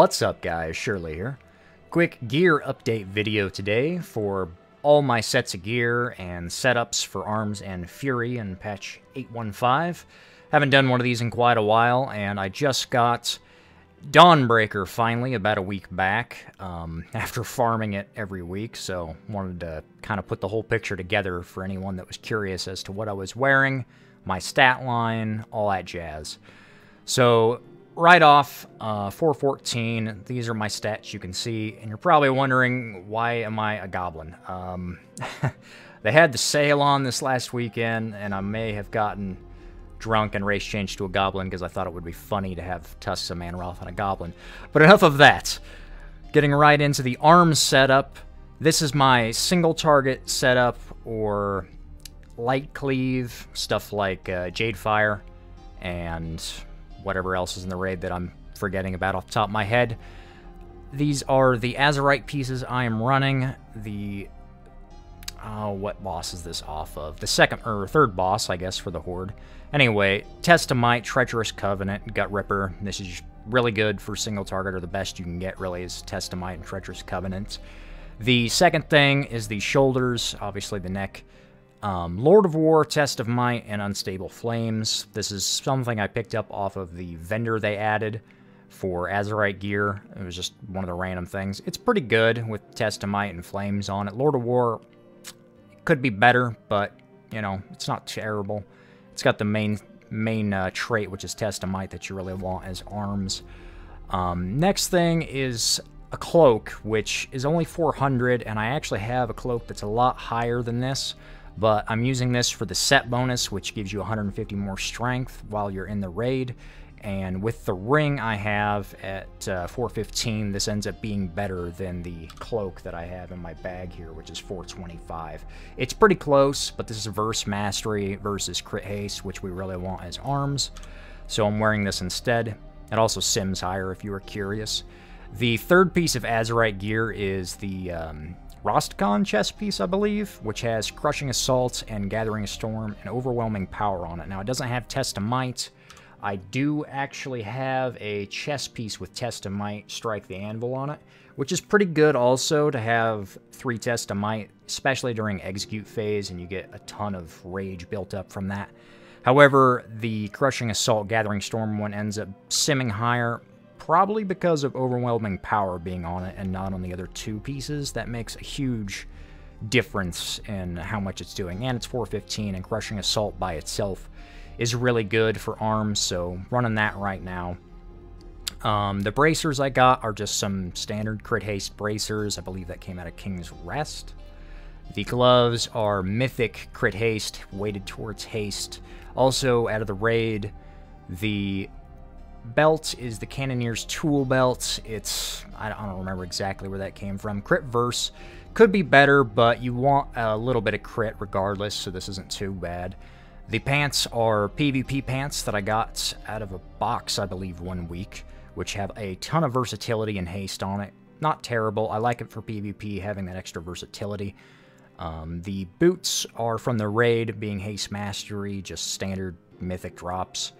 What's up guys, Shirley here. Quick gear update video today for all my sets of gear and setups for Arms and Fury in patch 8.15. Haven't done one of these in quite a while, and I just got Dawnbreaker finally about a week back after farming it every week, so wanted to kind of put the whole picture together for anyone that was curious as to what I was wearing, my stat line, all that jazz. So right off, 414, these are my stats you can see, and you're probably wondering, why am I a goblin? They had the sale on this last weekend, and I may have gotten drunk and race changed to a goblin because I thought it would be funny to have Tusks of Manroth on a goblin. But enough of that. Getting right into the arms setup, this is my single target setup, or light cleave, stuff like Jadefire, and whatever else is in the raid that I'm forgetting about off the top of my head. These are the Azurite pieces I am running. The what boss is this off of? The second or third boss, I guess, for the Horde. Anyway, Test of Might, Treacherous Covenant, Gut Ripper. This is really good for single target, or the best you can get, really, is Test of Might and Treacherous Covenant. The second thing is the shoulders, obviously the neck. Lord of War, Test of Might, and Unstable Flames. This is something I picked up off of the vendor they added for Azurite gear. It was just one of the random things. It's pretty good with Test of Might and Flames on it. Lord of War could be better, but, you know, it's not terrible. It's got the main trait, which is Test of Might, that you really want as arms. Next thing is a cloak, which is only 400, and I actually have a cloak that's a lot higher than this. But I'm using this for the set bonus, which gives you 150 more strength while you're in the raid. And with the ring I have at 415, this ends up being better than the cloak that I have in my bag here, which is 425. It's pretty close, but this is Verse Mastery versus Crit Haste, which we really want as arms. So I'm wearing this instead. It also sims higher if you were curious. The third piece of Azurite gear is the Rostcon chest piece, I believe, which has Crushing Assault and Gathering Storm and Overwhelming Power on it. Now, it doesn't have Test of Might. I do actually have a chest piece with Test of Might, Strike the Anvil on it, which is pretty good also to have 3 Test of Might, especially during Execute phase, and you get a ton of rage built up from that. However, the Crushing Assault Gathering Storm one ends up simming higher, probably because of Overwhelming Power being on it and not on the other 2 pieces. That makes a huge difference in how much it's doing. And it's 415, and Crushing Assault by itself is really good for arms, so running that right now. The bracers I got are just some standard Crit Haste bracers. I believe that came out of King's Rest. The gloves are Mythic Crit Haste, weighted towards haste. Also, out of the raid, the belt is the Cannoneer's Tool Belt. I don't remember exactly where that came from. Crit Verse could be better, but you want a little bit of crit regardless, so this isn't too bad. The pants are PvP pants that I got out of a box, I believe, one week, which have a ton of versatility and haste on it. Not terrible. I like it for PvP, having that extra versatility. The boots are from the raid, being Haste Mastery, just standard Mythic drops.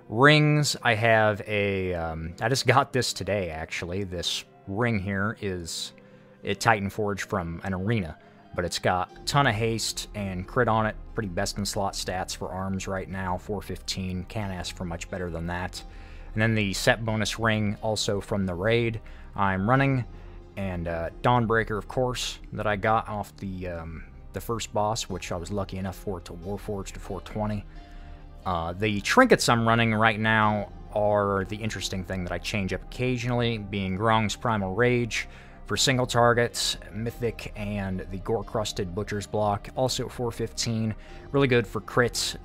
Rings, I have a, I just got this today, actually. This ring here is a Titan Forge from an arena, but it's got a ton of haste and crit on it. Pretty best in slot stats for arms right now, 415. Can't ask for much better than that. And then the set bonus ring, also from the raid, I'm running. And Dawnbreaker, of course, that I got off the first boss, which I was lucky enough for to Warforge to 420. The trinkets I'm running right now are the interesting thing that I change up occasionally, being Grong's Primal Rage for single targets, Mythic, and the Gore-Crusted Butcher's Block, also at 415. Really good for crits,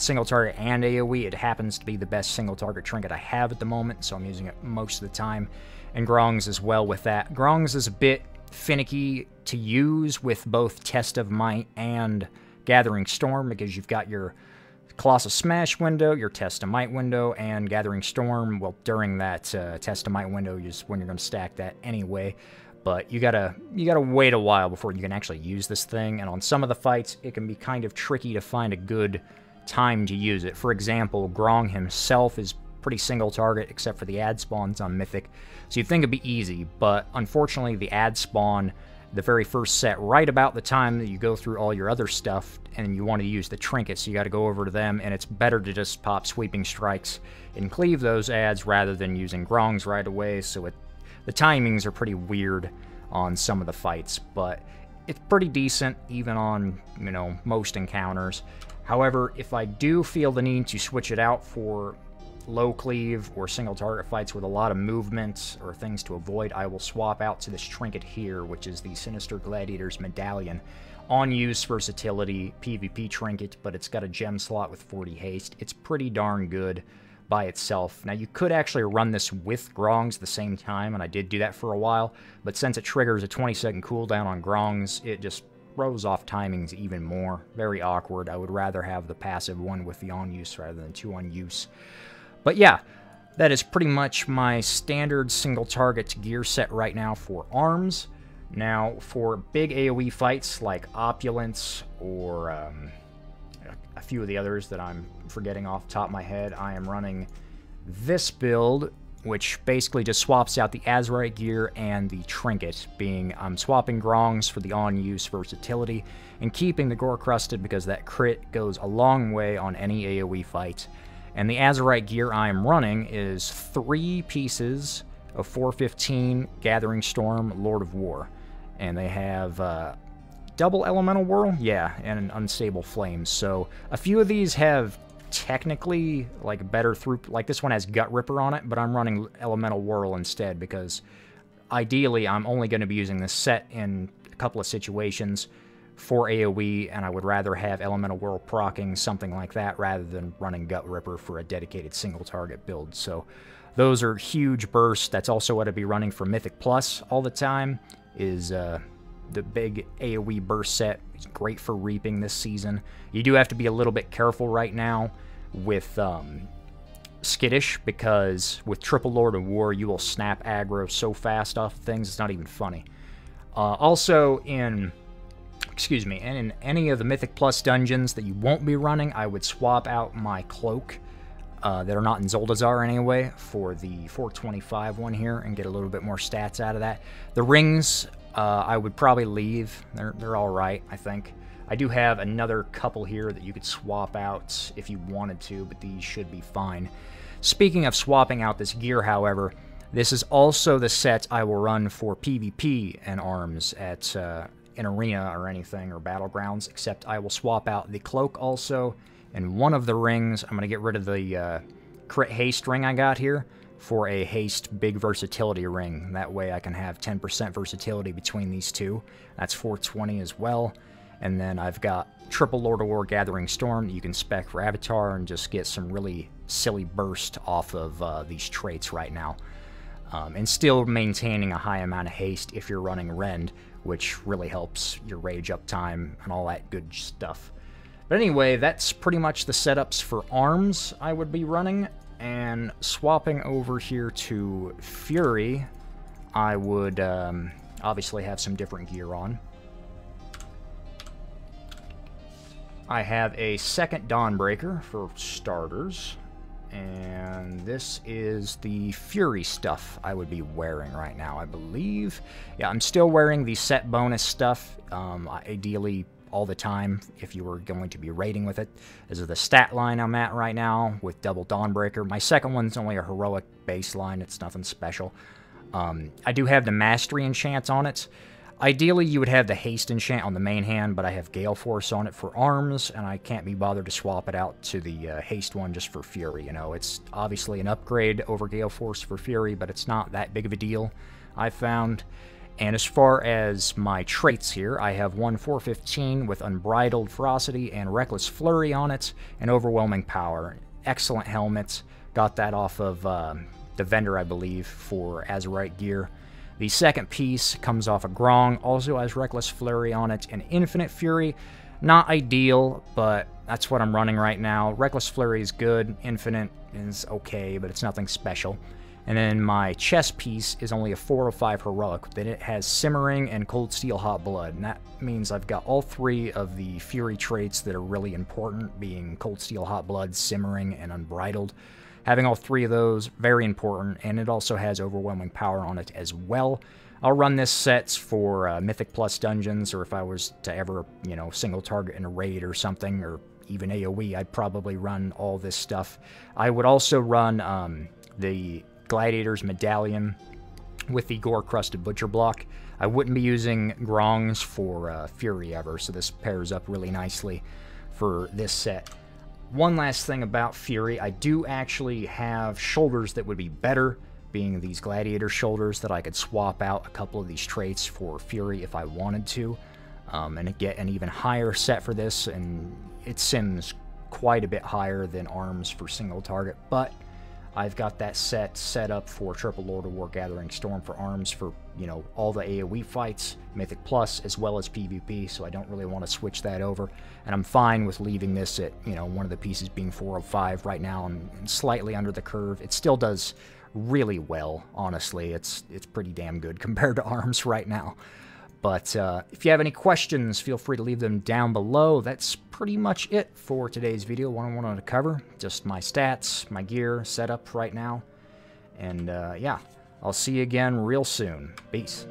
single target and AoE. It happens to be the best single target trinket I have at the moment, so I'm using it most of the time. And Grong's as well with that. Grong's is a bit finicky to use with both Test of Might and Gathering Storm, because you've got your Colossal Smash window, your Test of Might window, and Gathering Storm. Well, during that Test of Might window is when you're going to stack that anyway. But you gotta wait a while before you can actually use this thing, and on some of the fights, it can be kind of tricky to find a good time to use it. For example, Grong himself is pretty single target, except for the ad spawns on Mythic. So you'd think it'd be easy, but unfortunately the ad spawn, the very first set, right about the time that you go through all your other stuff, and you want to use the trinkets, so you got to go over to them, and it's better to just pop Sweeping Strikes and cleave those ads rather than using Grongs right away, so the timings are pretty weird on some of the fights, but it's pretty decent even on, you know, most encounters. However, if I do feel the need to switch it out for low cleave or single target fights with a lot of movement or things to avoid, I will swap out to this trinket here, which is the Sinister Gladiator's Medallion. On use versatility PvP trinket, but it's got a gem slot with 40 haste. It's pretty darn good by itself. Now, you could actually run this with Grongs at the same time, and I did do that for a while, but since it triggers a 20-second cooldown on Grongs, it just throws off timings even more. Very awkward. I would rather have the passive one with the on-use rather than 2 on use. But yeah, that is pretty much my standard single target gear set right now for arms. Now, for big AoE fights like Opulence or a few of the others that I'm forgetting off the top of my head, I am running this build, which basically just swaps out the Azurite gear and the trinket, being I'm swapping Grongs for the on-use versatility and keeping the Gore Crusted because that crit goes a long way on any AoE fight. And the Azurite gear I am running is 3 pieces of 415 Gathering Storm Lord of War. And they have double Elemental Whirl? Yeah, and an Unstable Flame. So a few of these have technically like better through, like this one has Gut Ripper on it, but I'm running Elemental Whirl instead because ideally I'm only going to be using this set in a couple of situations for AoE, and I would rather have Elemental Whirl proccing, something like that, rather than running Gut Ripper for a dedicated single target build. So those are huge bursts. That's also what I'd be running for Mythic Plus all the time, is the big AoE burst set. It's great for reaping this season. You do have to be a little bit careful right now with Skittish, because with Triple Lord of War, you will snap aggro so fast off things, it's not even funny. Also, in any of the Mythic Plus dungeons that you won't be running, I would swap out my cloak that are not in Zuldazar anyway for the 425 one here and get a little bit more stats out of that. The rings, I would probably leave. They're all right, I think. I do have another couple here that you could swap out if you wanted to, but these should be fine. Speaking of swapping out this gear, however, this is also the set I will run for PvP and arms at an arena or anything, or battlegrounds, except I will swap out the cloak also, and one of the rings, I'm going to get rid of the crit haste ring I got here for a haste big versatility ring. That way I can have 10% versatility between these two. That's 420 as well. And then I've got Triple Lord of War Gathering Storm that you can spec for Avatar and just get some really silly burst off of these traits right now. And still maintaining a high amount of haste if you're running Rend, which really helps your rage uptime and all that good stuff. But anyway, that's pretty much the setups for arms I would be running. And swapping over here to Fury, I would obviously have some different gear on. I have a second Dawnbreaker for starters, and this is the Fury stuff I would be wearing right now, I believe. Yeah, I'm still wearing the set bonus stuff, ideally all the time if you were going to be raiding with it. This is the stat line I'm at right now with double Dawnbreaker. My second one's only a heroic baseline, it's nothing special. I do have the Mastery enchant on it. Ideally, you would have the Haste enchant on the main hand, but I have Gale Force on it for arms, and I can't be bothered to swap it out to the Haste one just for Fury. You know, it's obviously an upgrade over Gale Force for Fury, but it's not that big of a deal, I've found. And as far as my traits here, I have one 415 with Unbridled Ferocity and Reckless Flurry on it, and Overwhelming Power. Excellent helmet. Got that off of the vendor, I believe, for Azurite gear. The second piece comes off a Grong, also has Reckless Flurry on it, and Infinite Fury. Not ideal, but that's what I'm running right now. Reckless Flurry is good, Infinite is okay, but it's nothing special. And then my chest piece is only a 405 Heroic, then it has Simmering and Cold Steel Hot Blood, and that means I've got all three of the Fury traits that are really important, being Cold Steel Hot Blood, Simmering, and Unbridled. Having all 3 of those, very important, and it also has overwhelming power on it as well. I'll run this sets for Mythic Plus dungeons, or if I was to ever, you know, single target in a raid or something, or even AoE, I'd probably run all this stuff. I would also run the Gladiator's Medallion with the Gore-Crusted Butcher Block. I wouldn't be using Grongs for Fury ever, so this pairs up really nicely for this set. One last thing about Fury, I do actually have shoulders that would be better, being these Gladiator shoulders, that I could swap out a couple of these traits for Fury if I wanted to, and get an even higher set for this, and it sims quite a bit higher than arms for single target, but I've got that set up for Triple Lord of War Gathering Storm for arms for, you know, all the AoE fights, Mythic Plus, as well as PvP, so I don't really want to switch that over. And I'm fine with leaving this at, you know, one of the pieces being 405 right now and slightly under the curve. It still does really well, honestly. It's pretty damn good compared to arms right now. But if you have any questions, feel free to leave them down below. That's pretty much it for today's video. What I wanted to cover, just my stats, my gear setup right now. And yeah, I'll see you again real soon. Peace.